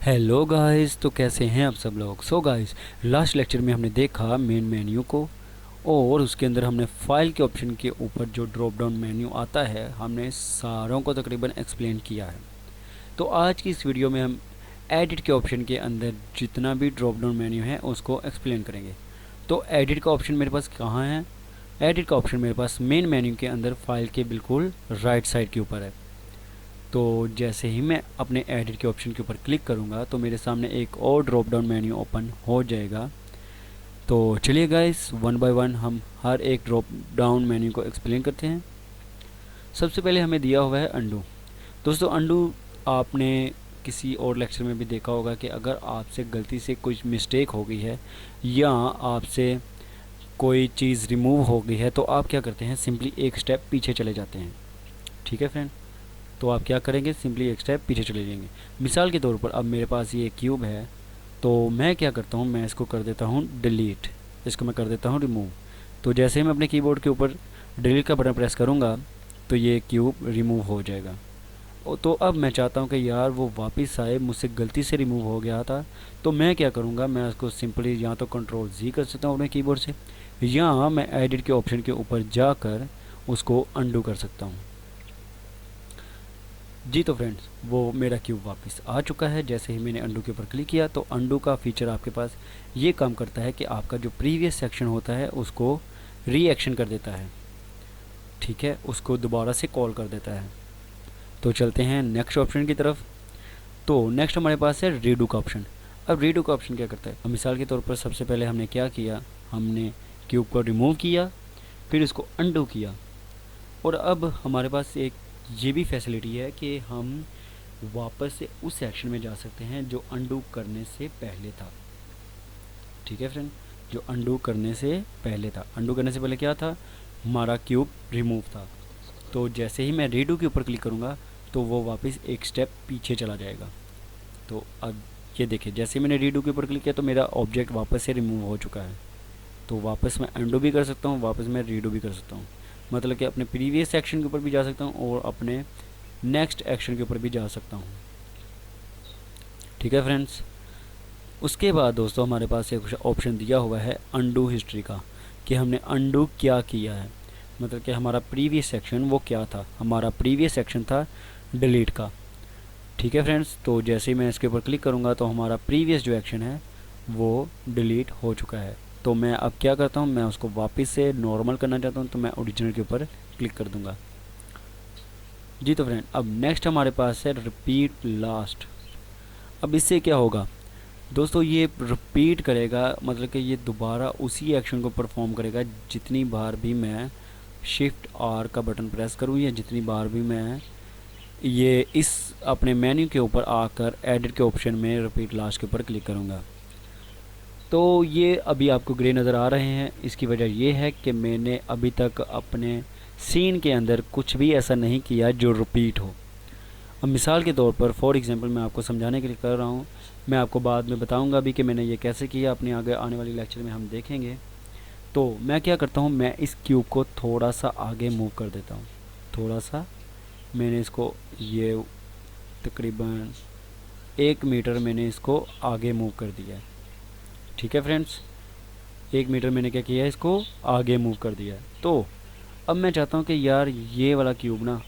Hello guys, तो कैसे हैं आप सब लोग। सो गाइस, लास्ट लेक्चर में हमने देखा मेन मेन्यू को और उसके अंदर हमने फाइल के ऑप्शन के ऊपर जो ड्रॉप डाउन मेन्यू आता है हमने सारों को तकरीबन एक्सप्लेन किया है। तो आज की इस वीडियो में हम एडिट के ऑप्शन के अंदर जितना भी ड्रॉप डाउन मेन्यू है उसको एक्सप्लेन करेंगे। तो एडिट का ऑप्शन मेरे पास कहाँ है? एडिट का ऑप्शन मेरे पास मेन मेन्यू के अंदर फाइल के बिल्कुल राइट साइड के ऊपर है। तो जैसे ही मैं अपने एडिट के ऑप्शन के ऊपर क्लिक करूँगा तो मेरे सामने एक और ड्रॉप डाउन मेन्यू ओपन हो जाएगा। तो चलिए गाइस, वन बाय वन हम हर एक ड्रॉप डाउन मेन्यू को एक्सप्लेन करते हैं। सबसे पहले हमें दिया हुआ है अंडू। दोस्तों, अंडू आपने किसी और लेक्चर में भी देखा होगा कि अगर आपसे गलती से कुछ मिस्टेक हो गई है या आपसे कोई चीज़ रिमूव हो गई है तो आप क्या करते हैं, सिंपली एक स्टेप पीछे चले जाते हैं। ठीक है फ्रेंड, तो आप क्या करेंगे, सिंपली एक स्टेप पीछे चले जाएंगे। मिसाल के तौर पर अब मेरे पास ये क्यूब है तो मैं क्या करता हूँ, मैं इसको कर देता हूँ डिलीट, इसको मैं कर देता हूँ रिमूव। तो जैसे ही मैं अपने कीबोर्ड के ऊपर डिलीट का बटन प्रेस करूँगा तो ये क्यूब रिमूव हो जाएगा। तो अब मैं चाहता हूँ कि यार वो वापस आए, मुझसे गलती से रिमूव हो गया था। तो मैं क्या करूँगा, मैं उसको सिंपली या तो कंट्रोल जी कर सकता हूँ अपने कीबोर्ड से, या मैं एडिट के ऑप्शन के ऊपर जाकर उसको अंडू कर सकता हूँ। जी तो फ्रेंड्स, वो मेरा क्यूब वापस आ चुका है। जैसे ही मैंने अंडू के ऊपर क्लिक किया तो अंडू का फीचर आपके पास ये काम करता है कि आपका जो प्रीवियस सेक्शन होता है उसको रीएक्शन कर देता है। ठीक है, उसको दोबारा से कॉल कर देता है। तो चलते हैं नेक्स्ट ऑप्शन की तरफ। तो नेक्स्ट हमारे पास है रीडू का ऑप्शन। अब रीडू का ऑप्शन क्या करता है, अब मिसाल के तौर पर सबसे पहले हमने क्या किया, हमने क्यूब को रिमूव किया, फिर इसको अंडू किया, और अब हमारे पास एक ये भी फैसिलिटी है कि हम वापस से उस सेक्शन में जा सकते हैं जो अंडू करने से पहले था। ठीक है फ्रेंड, जो अंडू करने से पहले था, अंडू करने से पहले क्या था, हमारा क्यूब रिमूव था। तो जैसे ही मैं रीडू के ऊपर क्लिक करूँगा तो वो वापस एक स्टेप पीछे चला जाएगा। तो अब ये देखिए, जैसे ही मैंने रीडू के ऊपर क्लिक किया तो मेरा ऑब्जेक्ट वापस से रिमूव हो चुका है। तो वापस मैं अंडू भी कर सकता हूँ, वापस मैं रीडू भी कर सकता हूँ। मतलब कि अपने प्रीवियस एक्शन के ऊपर भी जा सकता हूँ और अपने नेक्स्ट एक्शन के ऊपर भी जा सकता हूँ। ठीक है फ्रेंड्स, उसके बाद दोस्तों हमारे पास एक ऑप्शन दिया हुआ है अंडू हिस्ट्री का, कि हमने अंडू क्या किया है। मतलब कि हमारा प्रीवियस सेक्शन वो क्या था, हमारा प्रीवियस सेक्शन था डिलीट का। ठीक है फ्रेंड्स, तो जैसे ही मैं इसके ऊपर क्लिक करूँगा तो हमारा प्रीवियस जो एक्शन है वो डिलीट हो चुका है। तो मैं अब क्या करता हूँ, मैं उसको वापस से नॉर्मल करना चाहता हूँ तो मैं ओरिजिनल के ऊपर क्लिक कर दूँगा। जी तो फ्रेंड, अब नेक्स्ट हमारे पास है रिपीट लास्ट। अब इससे क्या होगा दोस्तों, ये रिपीट करेगा, मतलब कि ये दोबारा उसी एक्शन को परफॉर्म करेगा जितनी बार भी मैं शिफ्ट आर का बटन प्रेस करूँ या जितनी बार भी मैं ये इस अपने मेन्यू के ऊपर आकर एडिट के ऑप्शन में रिपीट लास्ट के ऊपर क्लिक करूँगा। तो ये अभी आपको ग्रे नज़र आ रहे हैं, इसकी वजह ये है कि मैंने अभी तक अपने सीन के अंदर कुछ भी ऐसा नहीं किया जो रिपीट हो। अब मिसाल के तौर पर फॉर एग्जांपल मैं आपको समझाने के लिए कर रहा हूँ, मैं आपको बाद में बताऊँगा भी कि मैंने ये कैसे किया, अपने आगे आने वाली लेक्चर में हम देखेंगे। तो मैं क्या करता हूँ, मैं इस क्यूब को थोड़ा सा आगे मूव कर देता हूँ, थोड़ा सा मैंने इसको ये तकरीबन 1 मीटर मैंने इसको आगे मूव कर दिया है। ठीक है फ्रेंड्स, 1 मीटर मैंने क्या किया है, इसको आगे मूव कर दिया है। तो अब मैं चाहता हूँ कि यार ये वाला क्यूब ना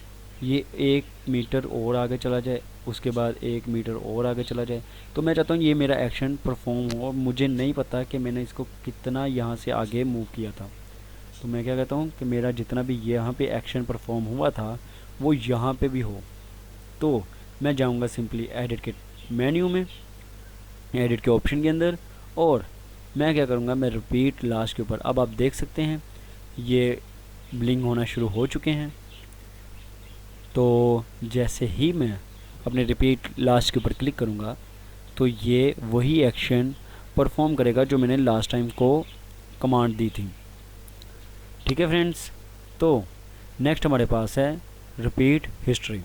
ये 1 मीटर और आगे चला जाए, उसके बाद 1 मीटर और आगे चला जाए। तो मैं चाहता हूँ ये मेरा एक्शन परफॉर्म हो और मुझे नहीं पता कि मैंने इसको कितना यहाँ से आगे मूव किया था। तो मैं क्या कहता हूँ कि मेरा जितना भी यहाँ पे एक्शन परफॉर्म हुआ था वो यहाँ पे भी हो। तो मैं जाऊँगा सिंपली एडिट के मेन्यू में, एडिट के ऑप्शन के अंदर, और मैं क्या करूँगा, मैं रिपीट लास्ट के ऊपर, अब आप देख सकते हैं ये ब्लिंक होना शुरू हो चुके हैं। तो जैसे ही मैं अपने रिपीट लास्ट के ऊपर क्लिक करूँगा तो ये वही एक्शन परफॉर्म करेगा जो मैंने लास्ट टाइम को कमांड दी थी। ठीक है फ्रेंड्स, तो नेक्स्ट हमारे पास है रिपीट हिस्ट्री।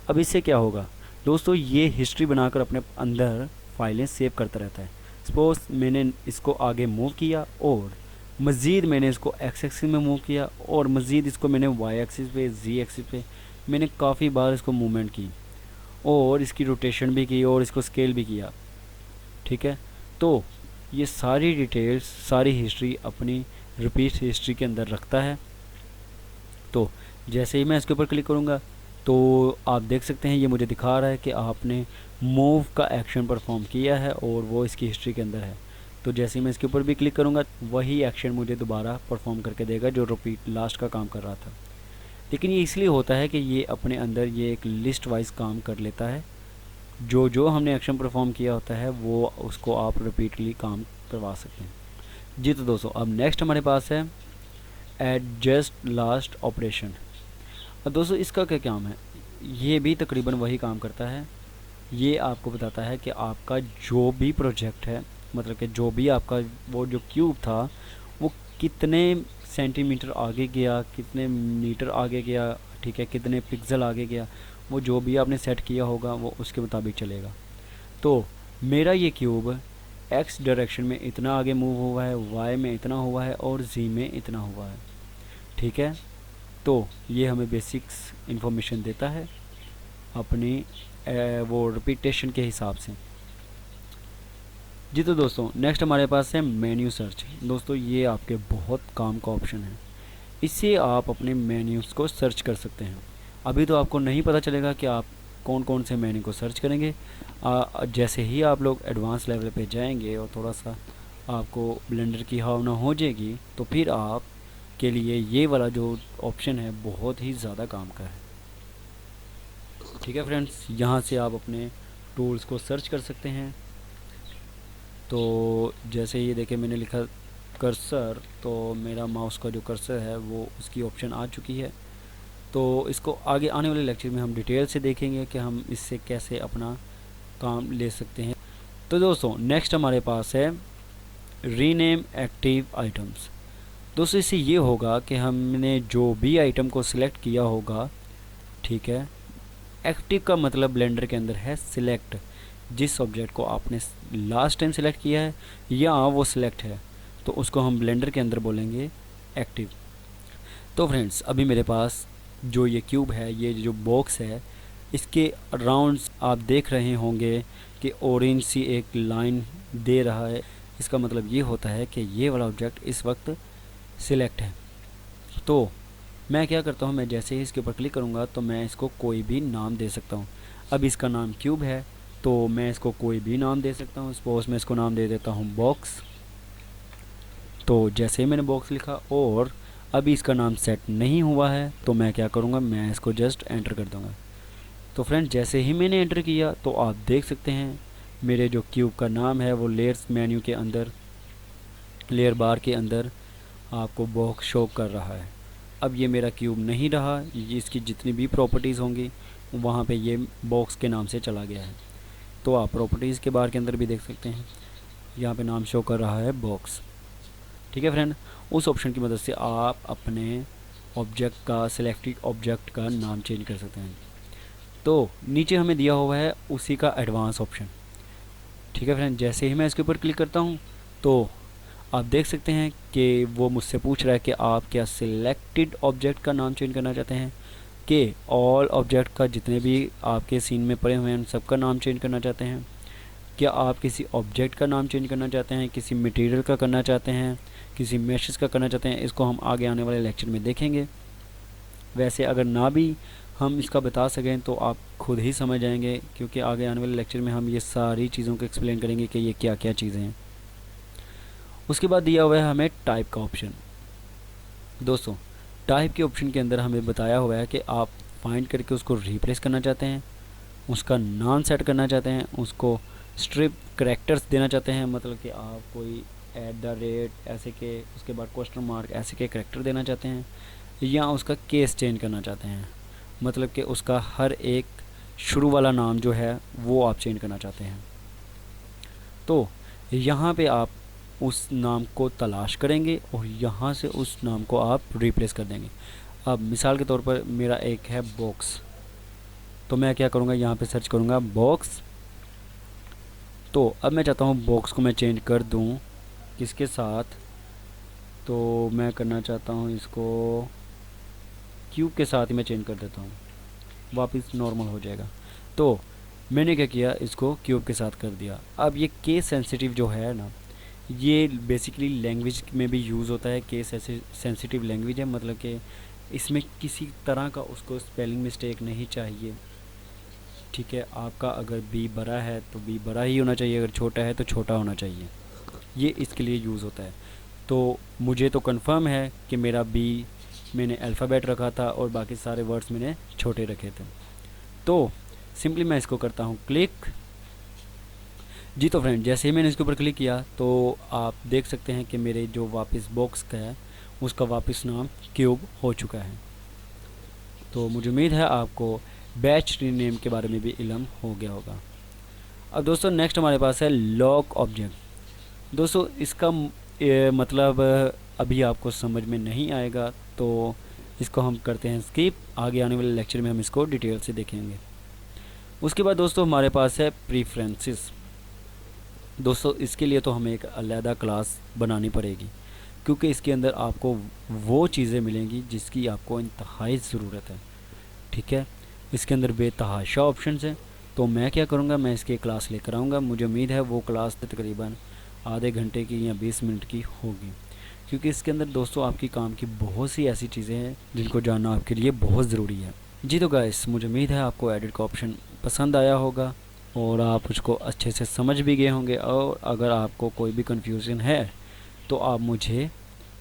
अब इससे क्या होगा दोस्तों, ये हिस्ट्री बनाकर अपने अंदर फाइलें सेव करता रहता है। सपोज मैंने इसको आगे मूव किया और मज़ीद मैंने इसको एक्स एक्सिस में मूव किया और मज़ीद इसको मैंने वाई एक्सिस पे, जी एक्सिस पे मैंने काफ़ी बार इसको मूवमेंट की, और इसकी रोटेशन भी की और इसको स्केल भी किया, ठीक है। तो ये सारी डिटेल्स, सारी हिस्ट्री अपनी रिपीट हिस्ट्री के अंदर रखता है। तो जैसे ही मैं इसके ऊपर क्लिक करूँगा तो आप देख सकते हैं ये मुझे दिखा रहा है कि आपने मूव का एक्शन परफॉर्म किया है और वो इसकी हिस्ट्री के अंदर है। तो जैसे ही मैं इसके ऊपर भी क्लिक करूँगा वही एक्शन मुझे दोबारा परफॉर्म करके देगा जो रिपीट लास्ट का काम कर रहा था। लेकिन ये इसलिए होता है कि ये अपने अंदर ये एक लिस्ट वाइज काम कर लेता है, जो जो हमने एक्शन परफॉर्म किया होता है वो उसको आप रिपीटली काम करवा सकते हैं जी। तो दोस्तों अब नेक्स्ट हमारे पास है एडजस्ट लास्ट ऑपरेशन। और दोस्तों इसका क्या काम है, ये भी तकरीबन वही काम करता है। ये आपको बताता है कि आपका जो भी प्रोजेक्ट है, मतलब कि जो भी आपका वो जो क्यूब था वो कितने सेंटीमीटर आगे गया, कितने मीटर आगे गया, ठीक है, कितने पिक्सल आगे गया, वो जो भी आपने सेट किया होगा वो उसके मुताबिक चलेगा। तो मेरा ये क्यूब एक्स डायरेक्शन में इतना आगे मूव हुआ है, वाई में इतना हुआ है और जी में इतना हुआ है, ठीक है। तो ये हमें बेसिक्स इंफॉर्मेशन देता है अपनी वो रिपीटेशन के हिसाब से जी। तो दोस्तों नेक्स्ट हमारे पास है मेन्यू सर्च। दोस्तों ये आपके बहुत काम का ऑप्शन है, इससे आप अपने मेन्यूज़ को सर्च कर सकते हैं। अभी तो आपको नहीं पता चलेगा कि आप कौन कौन से मेन्यू को सर्च करेंगे। जैसे ही आप लोग एडवांस लेवल पे जाएंगे और थोड़ा सा आपको ब्लेंडर की भावना हो जाएगी तो फिर आप के लिए ये वाला जो ऑप्शन है बहुत ही ज़्यादा काम का है, ठीक है फ्रेंड्स। यहाँ से आप अपने टूल्स को सर्च कर सकते हैं। तो जैसे ये देखें मैंने लिखा कर्सर, तो मेरा माउस का जो कर्सर है वो उसकी ऑप्शन आ चुकी है। तो इसको आगे आने वाले लेक्चर में हम डिटेल से देखेंगे कि हम इससे कैसे अपना काम ले सकते हैं। तो दोस्तों नेक्स्ट हमारे पास है रीनेम एक्टिव आइटम्स। दोस्तों इससे ये होगा कि हमने जो भी आइटम को सिलेक्ट किया होगा, ठीक है, एक्टिव का मतलब ब्लेंडर के अंदर है सिलेक्ट, जिस ऑब्जेक्ट को आपने लास्ट टाइम सिलेक्ट किया है या वो सिलेक्ट है तो उसको हम ब्लेंडर के अंदर बोलेंगे एक्टिव। तो फ्रेंड्स अभी मेरे पास जो ये क्यूब है, ये जो बॉक्स है, इसके अराउंड्स आप देख रहे होंगे कि ऑरेंज सी एक लाइन दे रहा है। इसका मतलब ये होता है कि ये वाला ऑब्जेक्ट इस वक्त सिलेक्ट है। तो मैं क्या करता हूँ, मैं जैसे ही इसके ऊपर क्लिक करूँगा तो मैं इसको कोई भी नाम दे सकता हूँ। अब इसका नाम क्यूब है तो मैं इसको कोई भी नाम दे सकता हूँ। सपोज मैं इसको नाम दे देता हूँ बॉक्स। तो जैसे ही मैंने बॉक्स लिखा और अभी इसका नाम सेट नहीं हुआ है तो मैं क्या करूँगा, मैं इसको जस्ट एंटर कर दूँगा। तो फ्रेंड जैसे ही मैंने एंटर किया तो आप देख सकते हैं मेरे जो क्यूब का नाम है वो लेयर्स मेन्यू के अंदर, लेयर बार के अंदर आपको बॉक्स शो कर रहा है। अब ये मेरा क्यूब नहीं रहा, ये इसकी जितनी भी प्रॉपर्टीज़ होंगी वहाँ पे ये बॉक्स के नाम से चला गया है। तो आप प्रॉपर्टीज़ के बार के अंदर भी देख सकते हैं यहाँ पे नाम शो कर रहा है बॉक्स, ठीक है फ्रेंड। उस ऑप्शन की मदद से आप अपने ऑब्जेक्ट का, सिलेक्टेड ऑब्जेक्ट का नाम चेंज कर सकते हैं। तो नीचे हमें दिया हुआ है उसी का एडवांस ऑप्शन, ठीक है फ्रेंड। जैसे ही मैं इसके ऊपर क्लिक करता हूँ तो आप देख सकते हैं कि वो मुझसे पूछ रहा है कि आप क्या सिलेक्टेड ऑब्जेक्ट का नाम चेंज करना चाहते हैं, कि ऑल ऑब्जेक्ट का जितने भी आपके सीन में पड़े हुए हैं उन सब का नाम चेंज करना चाहते हैं, क्या आप किसी ऑब्जेक्ट का नाम चेंज करना चाहते हैं, किसी मटेरियल का करना चाहते हैं, किसी मैसेज का करना चाहते हैं। इसको हम आगे आने वाले लेक्चर में देखेंगे। वैसे अगर ना भी हम इसका बता सकें तो आप खुद ही समझ जाएंगे, क्योंकि आगे आने वाले लेक्चर में हम ये सारी चीज़ों को एक्सप्लेन करेंगे कि ये क्या क्या चीज़ें हैं। उसके बाद दिया हुआ है हमें टाइप का ऑप्शन। दोस्तों टाइप के ऑप्शन के अंदर हमें बताया हुआ है कि आप फाइंड करके उसको रिप्लेस करना चाहते हैं, उसका नाम सेट करना चाहते हैं, उसको स्ट्रिप करैक्टर्स देना चाहते हैं, मतलब कि आप कोई @ ऐसे के, उसके बाद क्वेश्चन मार्क ऐसे के करैक्टर देना चाहते हैं, या उसका केस चेंज करना चाहते हैं, मतलब कि उसका हर एक शुरू वाला नाम जो है वो आप चेंज करना चाहते हैं। तो यहाँ पे आप उस नाम को तलाश करेंगे और यहाँ से उस नाम को आप रिप्लेस कर देंगे। अब मिसाल के तौर पर मेरा एक है बॉक्स, तो मैं क्या करूँगा, यहाँ पे सर्च करूँगा बॉक्स। तो अब मैं चाहता हूँ बॉक्स को मैं चेंज कर दूँ किसके साथ, तो मैं करना चाहता हूँ इसको क्यूब के साथ ही मैं चेंज कर देता हूँ, वापस नॉर्मल हो जाएगा। तो मैंने क्या किया, इसको क्यूब के साथ कर दिया। अब ये केस सेंसिटिव जो है ना, ये बेसिकली लैंग्वेज में भी यूज़ होता है। केस सेंसिटिव लैंग्वेज है, मतलब कि इसमें किसी तरह का उसको स्पेलिंग मिस्टेक नहीं चाहिए। ठीक है, आपका अगर बी बड़ा है तो बी बड़ा ही होना चाहिए, अगर छोटा है तो छोटा होना चाहिए। ये इसके लिए यूज़ होता है। तो मुझे तो कंफर्म है कि मेरा बी मैंने अल्फ़ाबेट रखा था और बाकी सारे वर्ड्स मैंने छोटे रखे थे। तो सिंपली मैं इसको करता हूँ क्लिक। जी तो फ्रेंड, जैसे ही मैंने इसके ऊपर क्लिक किया तो आप देख सकते हैं कि मेरे जो वापस बॉक्स का है उसका वापस नाम क्यूब हो चुका है। तो मुझे उम्मीद है आपको बैच रीनेम के बारे में भी इल्म हो गया होगा। अब दोस्तों नेक्स्ट हमारे पास है लॉक ऑब्जेक्ट। दोस्तों इसका मतलब अभी आपको समझ में नहीं आएगा, तो इसको हम करते हैं स्किप। आगे आने वाले लेक्चर में हम इसको डिटेल से देखेंगे। उसके बाद दोस्तों हमारे पास है प्रीफ्रेंसेस। दोस्तों इसके लिए तो हमें एक अलहदा क्लास बनानी पड़ेगी, क्योंकि इसके अंदर आपको वो चीज़ें मिलेंगी जिसकी आपको इंतहाई ज़रूरत है। ठीक है, इसके अंदर बेतहाशा ऑप्शन हैं। तो मैं क्या करूँगा, मैं इसकी क्लास लेकर आऊँगा। मुझे उम्मीद है वो क्लास तकरीबन आधे घंटे की या 20 मिनट की होगी, क्योंकि इसके अंदर दोस्तों आपकी काम की बहुत सी ऐसी चीज़ें हैं जिनको जानना आपके लिए बहुत ज़रूरी है। जी तो गाइस, मुझे उम्मीद है आपको एडिट का ऑप्शन पसंद आया होगा और आप उसको अच्छे से समझ भी गए होंगे। और अगर आपको कोई भी कन्फ्यूज़न है तो आप मुझे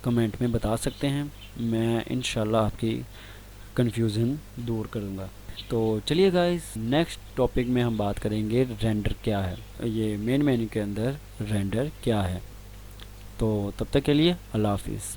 कमेंट में बता सकते हैं, मैं इंशाल्लाह आपकी कन्फ्यूज़न दूर करूँगा। तो चलिए गाइस, नेक्स्ट टॉपिक में हम बात करेंगे रेंडर क्या है, ये मेन मेन्यू के अंदर रेंडर क्या है। तो तब तक के लिए अल्लाह हाफिज़।